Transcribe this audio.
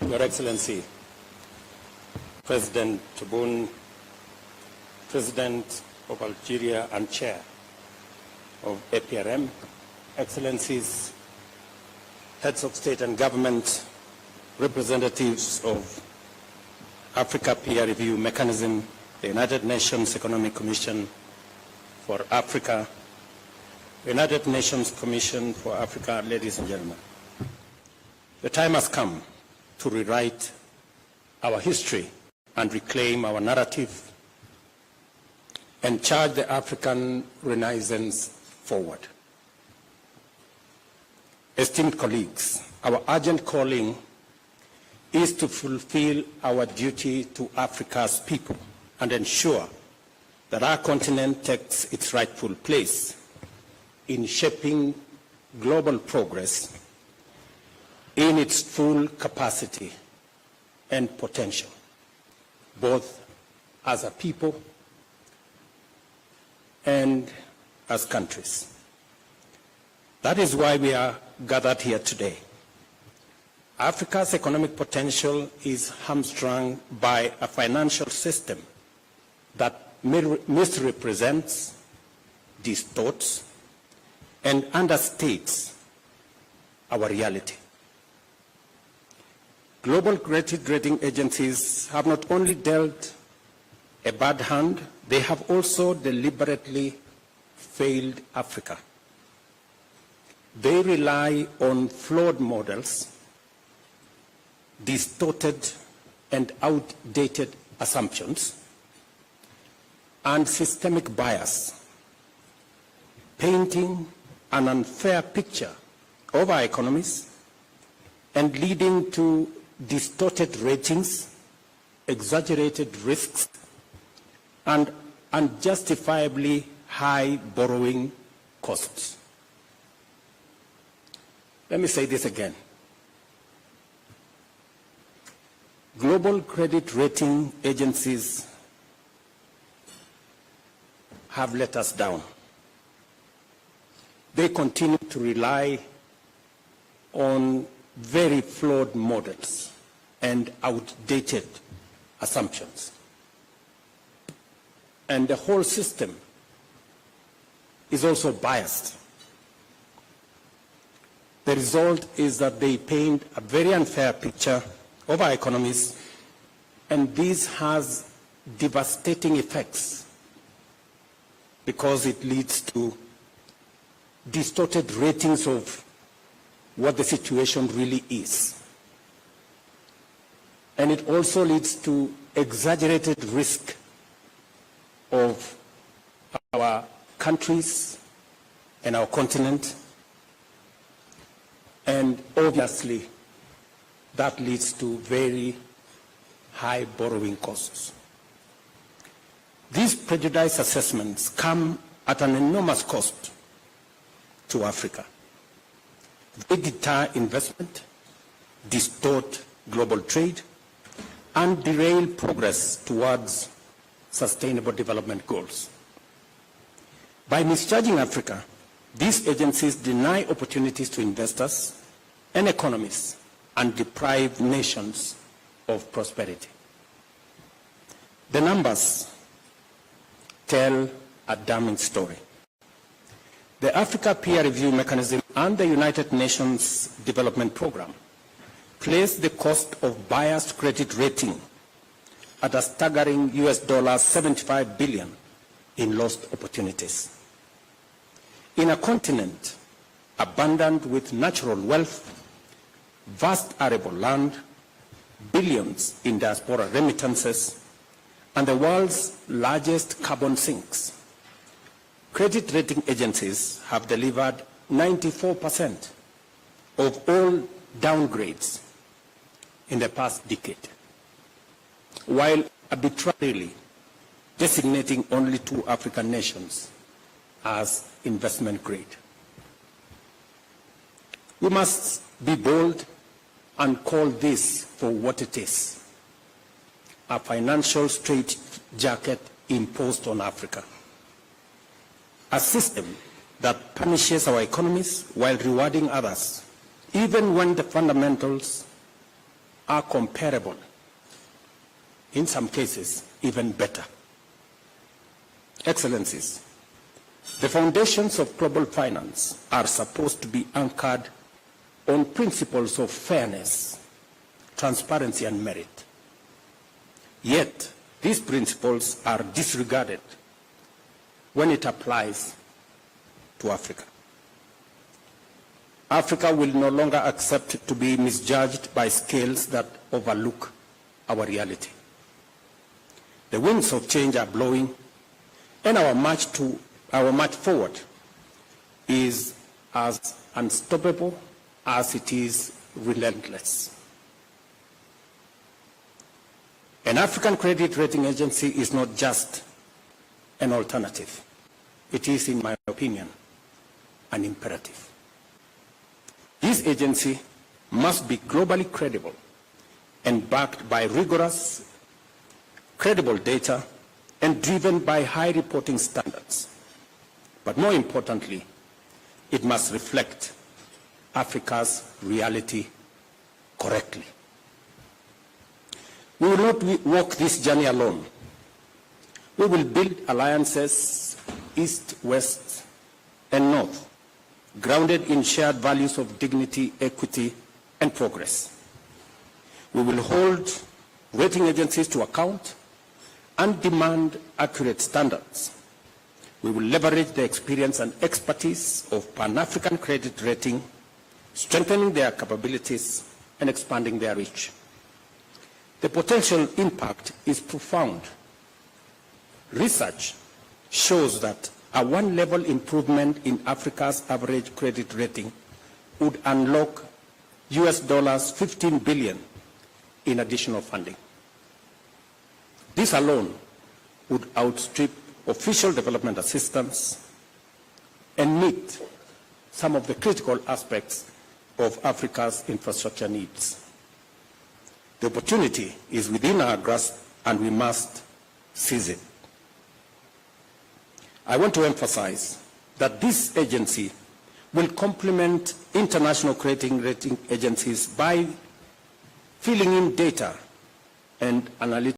Your Excellency, President Tebboune, President of Algeria and Chair of APRM, Excellencies, Heads of State and Government, representatives of Africa Peer Review Mechanism, the United Nations Economic Commission for Africa, United Nations Commission for Africa, ladies and gentlemen. The time has come to rewrite our history and reclaim our narrative and charge the African Renaissance forward. Esteemed colleagues, our urgent calling is to fulfill our duty to Africa's people and ensure that our continent takes its rightful place in shaping global progress in its full capacity and potential, both as a people and as countries. That is why we are gathered here today. Africa's economic potential is hamstrung by a financial system that misrepresents, distorts, and understates our reality. Global credit rating agencies have not only dealt a bad hand, they have also deliberately failed Africa. They rely on flawed models, distorted and outdated assumptions, and systemic bias, painting an unfair picture of our economies and leading to distorted ratings, exaggerated risks, and unjustifiably high borrowing costs. Let me say this again. Global credit rating agencies have let us down. They continue to rely on very flawed models and outdated assumptions. And the whole system is also biased. The result is that they paint a very unfair picture of our economies, and this has devastating effects because it leads to distorted ratings of what the situation really is. And it also leads to exaggerated risk of our countries and our continent, and obviously that leads to very high borrowing costs. These prejudice assessments come at an enormous cost to Africa. They deter investment, distort global trade, and derail progress towards sustainable development goals. By misjudging Africa, these agencies deny opportunities to investors and economies and deprive nations of prosperity. The numbers tell a damning story. The Africa Peer Review Mechanism and the United Nations Development Programme place the cost of biased credit rating at a staggering $75 billion in lost opportunities. In a continent abundant with natural wealth, vast arable land, billions in diaspora remittances, and the world's largest carbon sinks, credit rating agencies have delivered 94% of all downgrades in the past decade, while arbitrarily designating only 2 African nations as investment grade. We must be bold and call this for what it is: a financial straitjacket imposed on Africa. A system that punishes our economies while rewarding others, even when the fundamentals are comparable, in some cases even better. Excellencies, the foundations of global finance are supposed to be anchored on principles of fairness, transparency, and merit. Yet, these principles are disregarded when it applies to Africa. Africa will no longer accept to be misjudged by scales that overlook our reality. The winds of change are blowing, and our march forward is as unstoppable as it is relentless. An African credit rating agency is not just an alternative. It is, in my opinion, an imperative. This agency must be globally credible and backed by rigorous, credible data and driven by high reporting standards. But more importantly, it must reflect Africa's reality correctly. We will not walk this journey alone. We will build alliances east, west, and north, grounded in shared values of dignity, equity, and progress. We will hold rating agencies to account and demand accurate standards. We will leverage the experience and expertise of Pan-African credit rating, strengthening their capabilities and expanding their reach. The potential impact is profound. Research shows that a one-level improvement in Africa's average credit rating would unlock US $15 billion in additional funding. This alone would outstrip official development assistance and meet some of the critical aspects of Africa's infrastructure needs. The opportunity is within our grasp, and we must seize it. I want to emphasize that this agency will complement international credit rating agencies by filling in data and analytics